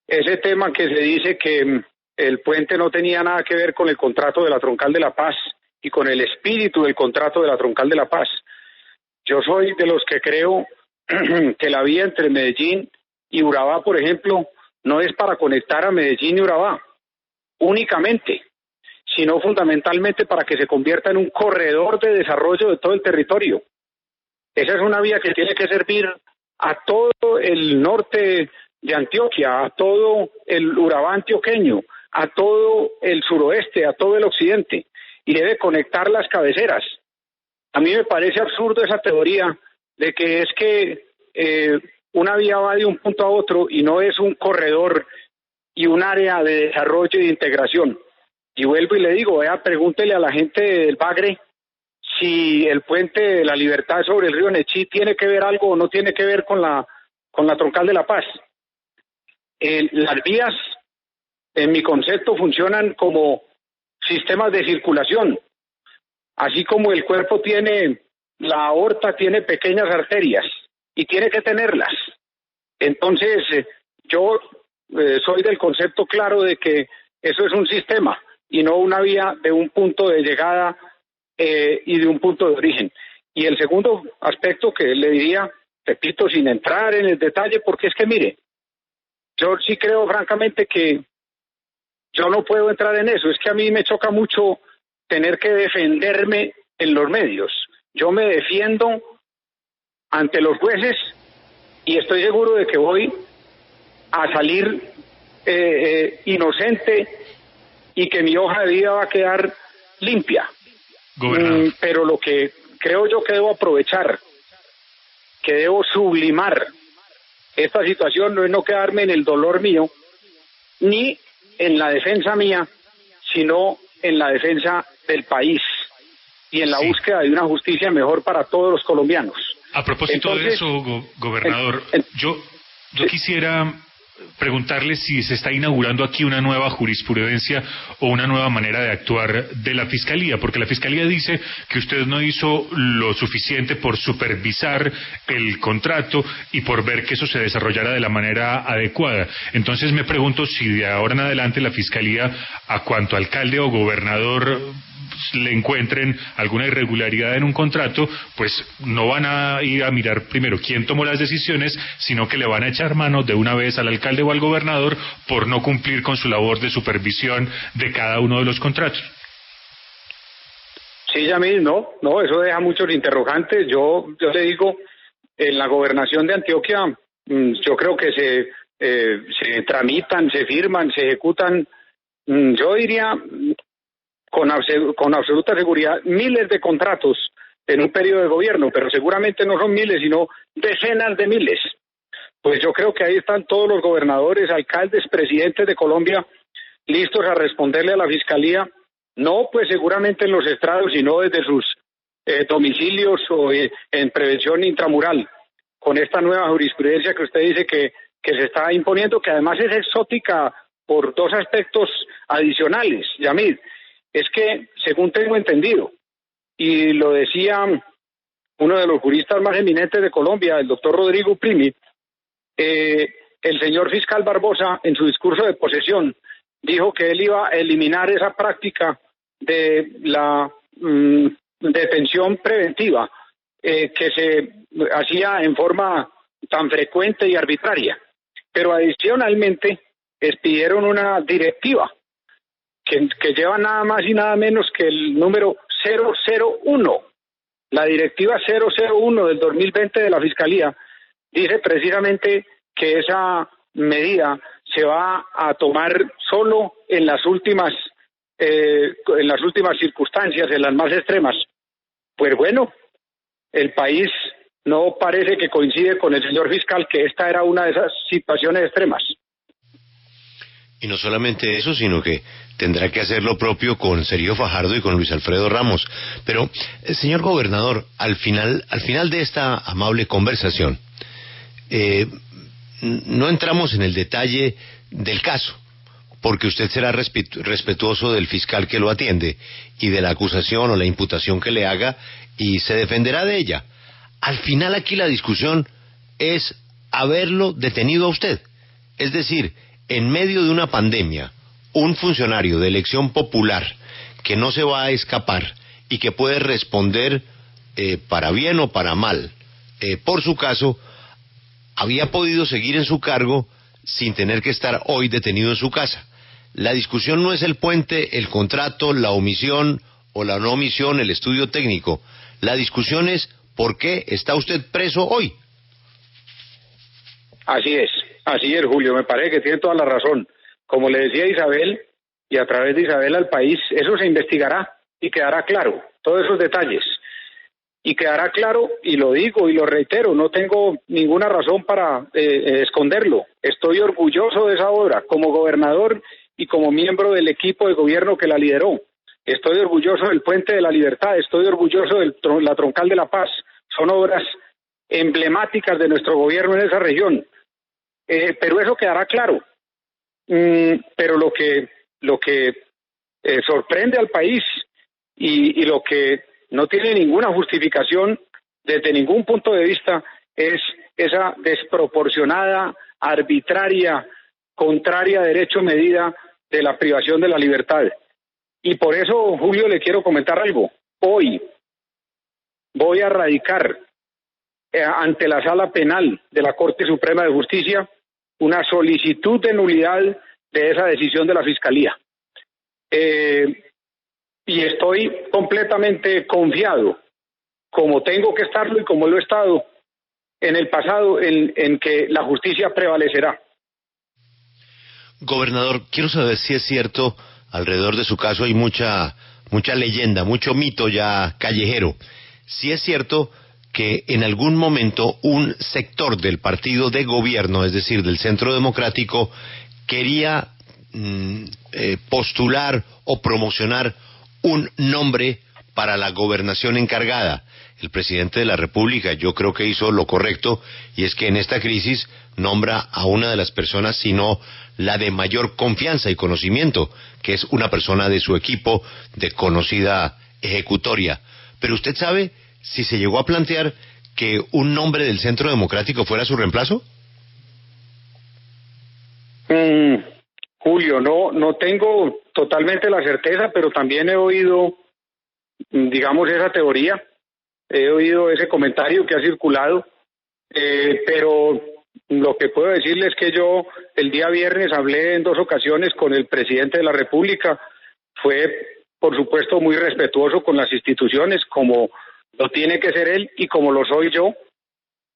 ese tema que se dice que el puente no tenía nada que ver con el contrato de la Troncal de la Paz y con el espíritu del contrato de la Troncal de la Paz. Yo soy de los que creo que la vía entre Medellín y Urabá, por ejemplo, no es para conectar a Medellín y Urabá únicamente, sino fundamentalmente para que se convierta en un corredor de desarrollo de todo el territorio, Esa es una vía que tiene que servir a todo el norte de Antioquia, a todo el Urabá antioqueño, a todo el suroeste, a todo el occidente, y debe conectar las cabeceras. A mí me parece absurdo esa teoría de que es que una vía va de un punto a otro y no es un corredor y un área de desarrollo y de integración. Y vuelvo y le digo, pregúntele a la gente del Bagre si el puente de la Libertad sobre el río Nechí tiene que ver algo o no tiene que ver con la troncal de La Paz. Las vías, en mi concepto, funcionan como sistemas de circulación. Así como el cuerpo tiene, la aorta tiene pequeñas arterias y tiene que tenerlas. Entonces, yo soy del concepto claro de que eso es un sistema y no una vía de un punto de llegada y de un punto de origen. Y el segundo aspecto que le diría, repito, sin entrar en el detalle, porque es que mire, yo sí creo francamente que yo no puedo entrar en eso. Es que a mí me choca mucho tener que defenderme en los medios. Yo me defiendo ante los jueces y estoy seguro de que voy a salir inocente y que mi hoja de vida va a quedar limpia. Pero lo que creo yo que debo aprovechar, que debo sublimar esta situación, no es no quedarme en el dolor mío, ni en la defensa mía, sino en la defensa del país y en la búsqueda de una justicia mejor para todos los colombianos. A propósito de eso, gobernador, yo quisiera preguntarle si se está inaugurando aquí una nueva jurisprudencia o una nueva manera de actuar de la Fiscalía, porque la Fiscalía dice que usted no hizo lo suficiente por supervisar el contrato y por ver que eso se desarrollara de la manera adecuada. Entonces me pregunto si de ahora en adelante la Fiscalía, a cuanto alcalde o gobernador le encuentren alguna irregularidad en un contrato, pues no van a ir a mirar primero quién tomó las decisiones, sino que le van a echar mano de una vez al alcalde o al gobernador por no cumplir con su labor de supervisión de cada uno de los contratos. Sí, Yamil, no, eso deja muchos interrogantes. Yo le digo, en la gobernación de Antioquia, yo creo que se tramitan, se firman, se ejecutan, yo diría con absoluta seguridad, miles de contratos en un periodo de gobierno, pero seguramente no son miles, sino decenas de miles. Pues yo creo que ahí están todos los gobernadores, alcaldes, presidentes de Colombia listos a responderle a la Fiscalía, no pues seguramente en los estrados, sino desde sus domicilios o en prevención intramural, con esta nueva jurisprudencia que usted dice que se está imponiendo, que además es exótica por dos aspectos adicionales, Yamid. Es que, según tengo entendido, y lo decía uno de los juristas más eminentes de Colombia, el doctor Rodrigo Primi, el señor fiscal Barbosa, en su discurso de posesión, dijo que él iba a eliminar esa práctica de la detención preventiva que se hacía en forma tan frecuente y arbitraria. Pero adicionalmente expidieron una directiva que lleva nada más y nada menos que el número 001. La directiva 001 del 2020 de la Fiscalía dice precisamente que esa medida se va a tomar solo en las últimas circunstancias, en las más extremas. Pues bueno, el país no parece que coincide con el señor fiscal que esta era una de esas situaciones extremas. Y no solamente eso, sino que tendrá que hacer lo propio con Sergio Fajardo y con Luis Alfredo Ramos. Pero, señor gobernador, al final de esta amable conversación, no entramos en el detalle del caso, porque usted será respetuoso del fiscal que lo atiende y de la acusación o la imputación que le haga y se defenderá de ella. Al final aquí la discusión es haberlo detenido a usted. Es decir, en medio de una pandemia, un funcionario de elección popular que no se va a escapar y que puede responder para bien o para mal por su caso, había podido seguir en su cargo sin tener que estar hoy detenido en su casa. La discusión no es el puente, el contrato, la omisión o la no omisión, el estudio técnico. La discusión es ¿Por qué está usted preso hoy? Así es, Julio, me parece que tiene toda la razón. Como le decía Isabel, y a través de Isabel al país, eso se investigará y quedará claro, todos esos detalles. Y quedará claro, y lo digo y lo reitero, no tengo ninguna razón para esconderlo. Estoy orgulloso de esa obra, como gobernador y como miembro del equipo de gobierno que la lideró. Estoy orgulloso del Puente de la Libertad, estoy orgulloso de la Troncal de la Paz. Son obras emblemáticas de nuestro gobierno en esa región. Pero eso quedará claro. Pero lo que sorprende al país y lo que no tiene ninguna justificación desde ningún punto de vista es esa desproporcionada, arbitraria, contraria a derecho medida de la privación de la libertad. Y por eso, Julio, le quiero comentar algo. Hoy voy a radicar ante la Sala Penal de la Corte Suprema de Justicia una solicitud de nulidad de esa decisión de la Fiscalía. Y estoy completamente confiado, como tengo que estarlo y como lo he estado en el pasado, en que la justicia prevalecerá. Gobernador, quiero saber si es cierto, alrededor de su caso hay mucha leyenda, mucho mito ya callejero. Si es cierto que en algún momento un sector del partido de gobierno, es decir, del Centro Democrático, quería postular o promocionar un nombre para la gobernación encargada. El presidente de la República, yo creo que hizo lo correcto, y es que en esta crisis nombra a una de las personas, sino la de mayor confianza y conocimiento, que es una persona de su equipo de conocida ejecutoria. Pero usted sabe si se llegó a plantear que un nombre del Centro Democrático fuera su reemplazo. Julio, no tengo totalmente la certeza, pero también he oído, digamos, esa teoría, he oído ese comentario que ha circulado, pero lo que puedo decirles es que yo el día viernes hablé en 2 ocasiones con el presidente de la República. Fue, por supuesto, muy respetuoso con las instituciones, como lo tiene que ser él y como lo soy yo,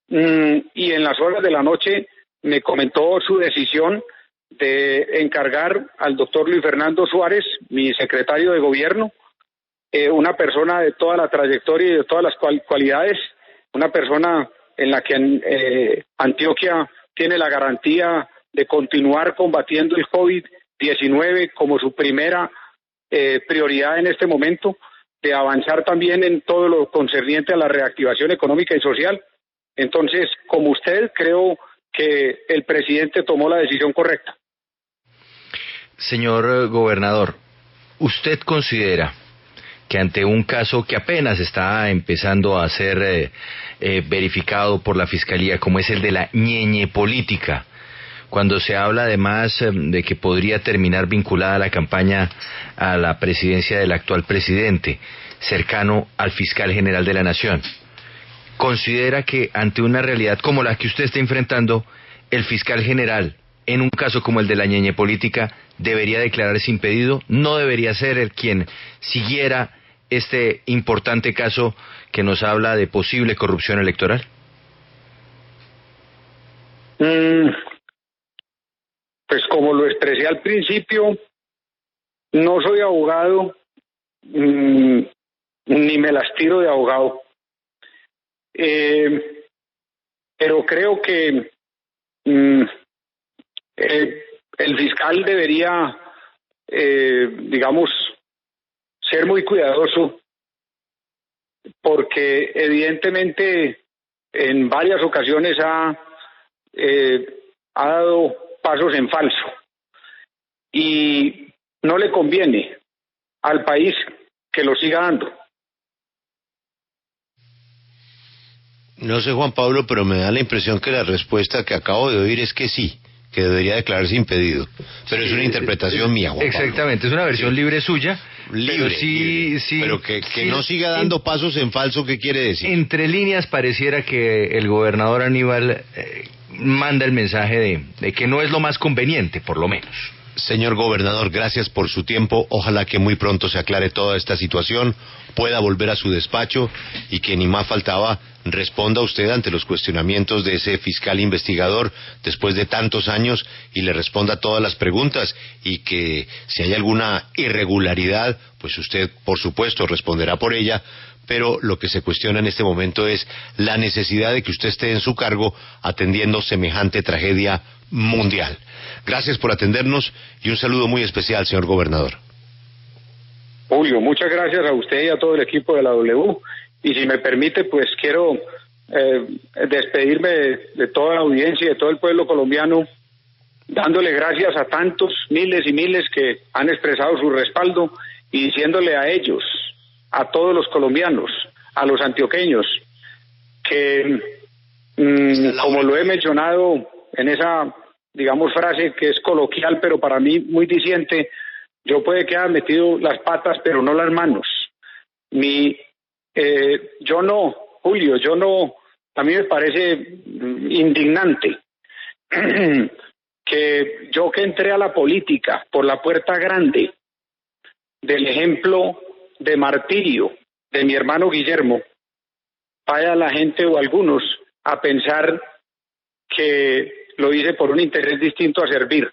y en las horas de la noche me comentó su decisión de encargar al doctor Luis Fernando Suárez, mi secretario de gobierno, una persona de toda la trayectoria y de todas las cualidades, una persona en la que Antioquia tiene la garantía de continuar combatiendo el COVID-19 como su primera prioridad en este momento, de avanzar también en todo lo concerniente a la reactivación económica y social. Entonces, como usted, creo que el presidente tomó la decisión correcta. Señor gobernador, ¿usted considera que ante un caso que apenas está empezando a ser verificado por la Fiscalía, como es el de la ñeñe política, cuando se habla además de que podría terminar vinculada la campaña a la presidencia del actual presidente, cercano al fiscal general de la Nación, considera que ante una realidad como la que usted está enfrentando, el fiscal general, en un caso como el de la ñeñe política, debería declararse impedido, no debería ser el quien siguiera este importante caso que nos habla de posible corrupción electoral? Pues como lo expresé al principio, no soy abogado, ni me las tiro de abogado, pero creo que el fiscal debería, digamos, ser muy cuidadoso, porque evidentemente en varias ocasiones ha dado pasos en falso y no le conviene al país que lo siga dando. No sé, Juan Pablo, pero me da la impresión que la respuesta que acabo de oír es que sí, que debería declararse impedido. Pero sí, es una interpretación mía, Juan Pablo. Exactamente, es una versión libre suya. Libre, pero que no siga dando pasos en falso, ¿qué quiere decir? Entre líneas pareciera que el gobernador Aníbal manda el mensaje de que no es lo más conveniente, por lo menos. Señor gobernador, gracias por su tiempo. Ojalá que muy pronto se aclare toda esta situación, pueda volver a su despacho y que ni más faltaba responda usted ante los cuestionamientos de ese fiscal investigador después de tantos años y le responda todas las preguntas, y que si hay alguna irregularidad, pues usted por supuesto responderá por ella. Pero lo que se cuestiona en este momento es la necesidad de que usted esté en su cargo atendiendo semejante tragedia mundial. Gracias por atendernos y un saludo muy especial, señor gobernador. Julio, muchas gracias a usted y a todo el equipo de la W. Y si me permite, pues quiero despedirme de toda la audiencia y de todo el pueblo colombiano, dándole gracias a tantos miles y miles que han expresado su respaldo y diciéndole a ellos, a todos los colombianos, a los antioqueños, que como lo he mencionado en esa, digamos, frase que es coloquial, pero para mí muy diciente, yo puede que haya metido las patas, pero no las manos. Yo no, Julio, a mí me parece indignante que yo, que entré a la política por la puerta grande del ejemplo de martirio de mi hermano Guillermo, vaya la gente o algunos a pensar que lo hice por un interés distinto a servir.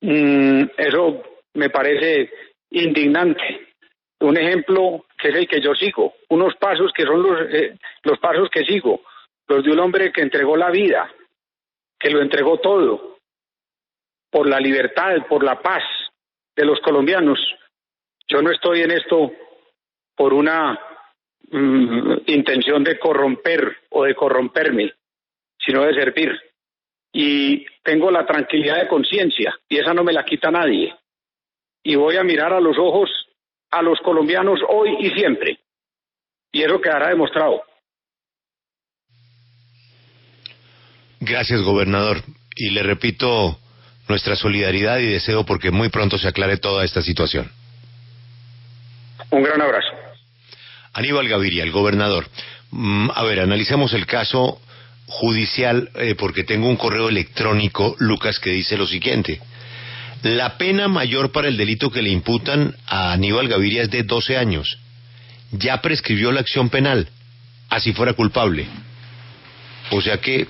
Eso me parece indignante. Un ejemplo que es el que yo sigo, unos pasos que son los pasos que sigo, los de un hombre que entregó la vida, que lo entregó todo por la libertad, por la paz de los colombianos. Yo no estoy en esto por una intención de corromper o de corromperme, sino de servir. Y tengo la tranquilidad de conciencia, y esa no me la quita nadie. Y voy a mirar a los ojos a los colombianos hoy y siempre. Y eso quedará demostrado. Gracias, gobernador. Y le repito nuestra solidaridad y deseo porque muy pronto se aclare toda esta situación. Un gran abrazo. Aníbal Gaviria, el gobernador. A ver, analicemos el caso judicial, porque tengo un correo electrónico, Lucas, que dice lo siguiente. La pena mayor para el delito que le imputan a Aníbal Gaviria es de 12 años. Ya prescribió la acción penal, así fuera culpable. O sea que,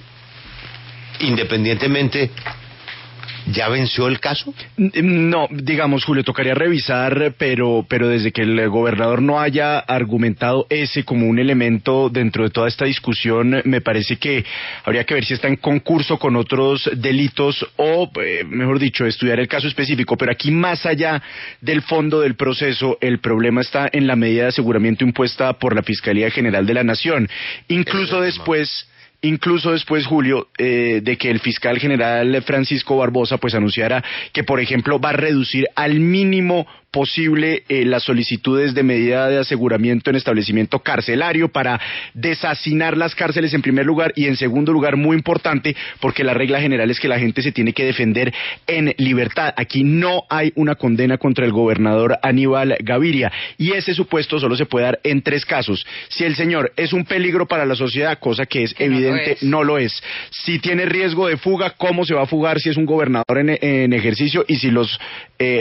independientemente, ¿ya venció el caso? No, digamos, Julio, tocaría revisar, pero desde que el gobernador no haya argumentado ese como un elemento dentro de toda esta discusión, me parece que habría que ver si está en concurso con otros delitos o, mejor dicho, estudiar el caso específico. Pero aquí, más allá del fondo del proceso, el problema está en la medida de aseguramiento impuesta por la Fiscalía General de la Nación. Incluso después, Julio, de que el fiscal general Francisco Barbosa pues anunciara que, por ejemplo, va a reducir al mínimo posible las solicitudes de medida de aseguramiento en establecimiento carcelario para deshacinar las cárceles en primer lugar, y en segundo lugar, muy importante, porque la regla general es que la gente se tiene que defender en libertad. Aquí no hay una condena contra el gobernador Aníbal Gaviria, y ese supuesto solo se puede dar en 3 casos. Si el señor es un peligro para la sociedad, cosa que es evidente, no lo es. Si tiene riesgo de fuga, ¿cómo se va a fugar si es un gobernador en ejercicio y si los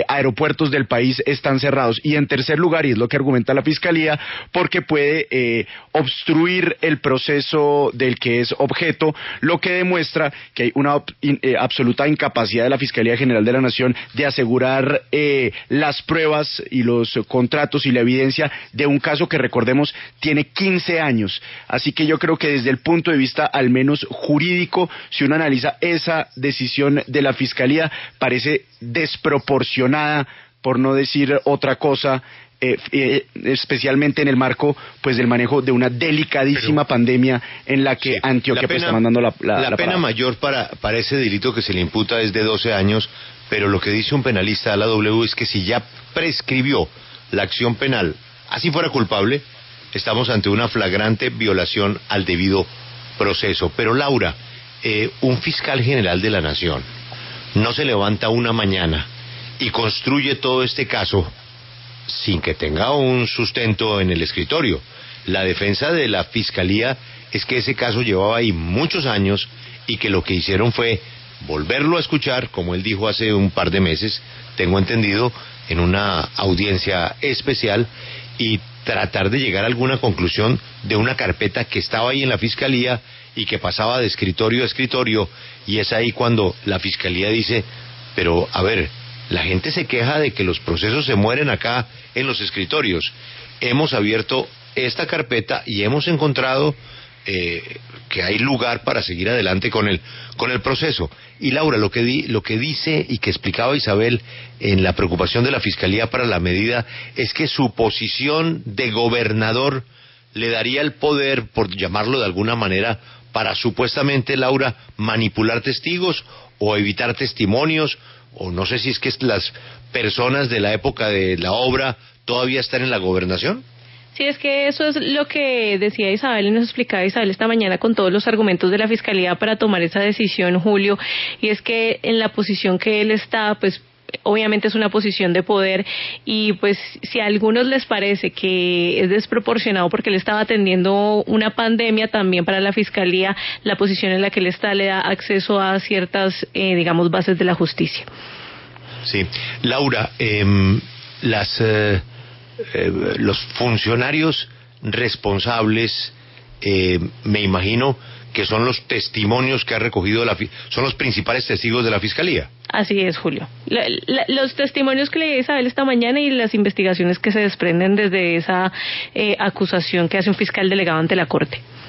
aeropuertos del país están cerrados? Y en tercer lugar, y es lo que argumenta la Fiscalía, porque puede obstruir el proceso del que es objeto, lo que demuestra que hay una absoluta incapacidad de la Fiscalía General de la Nación de asegurar las pruebas y los contratos y la evidencia de un caso que, recordemos, tiene 15 años. Así que yo creo que desde el punto de vista al menos jurídico, si uno analiza esa decisión de la Fiscalía, parece desproporcionada, por no decir otra cosa, especialmente en el marco pues del manejo de una delicadísima pandemia en la que Antioquia está mandando la pena mayor para ese delito que se le imputa es de 12 años, pero lo que dice un penalista de la W es que si ya prescribió la acción penal, así fuera culpable, estamos ante una flagrante violación al debido proceso. Pero Laura, un fiscal general de la Nación no se levanta una mañana y construye todo este caso sin que tenga un sustento en el escritorio. La defensa de la Fiscalía es que ese caso llevaba ahí muchos años y que lo que hicieron fue volverlo a escuchar, como él dijo hace un par de meses, tengo entendido, en una audiencia especial, y tratar de llegar a alguna conclusión de una carpeta que estaba ahí en la Fiscalía y que pasaba de escritorio a escritorio, y es ahí cuando la Fiscalía dice, pero a ver, la gente se queja de que los procesos se mueren acá en los escritorios. Hemos abierto esta carpeta y hemos encontrado que hay lugar para seguir adelante con el proceso. Y Laura, lo que dice y que explicaba Isabel en la preocupación de la Fiscalía para la medida es que su posición de gobernador le daría el poder, por llamarlo de alguna manera, para supuestamente, Laura, manipular testigos o evitar testimonios, o no sé si es que las personas de la época de la obra todavía están en la gobernación. Sí, es que eso es lo que decía Isabel y nos explicaba Isabel esta mañana con todos los argumentos de la Fiscalía para tomar esa decisión, Julio, y es que en la posición que él está, pues obviamente es una posición de poder, y pues si a algunos les parece que es desproporcionado porque él estaba atendiendo una pandemia, también para la Fiscalía la posición en la que él está le da acceso a ciertas, digamos, bases de la justicia. Sí, Laura, los funcionarios responsables, me imagino que son los testimonios que ha recogido son los principales testigos de la Fiscalía. Así es, Julio. Los testimonios que leí Isabel esta mañana y las investigaciones que se desprenden desde esa acusación que hace un fiscal delegado ante la Corte.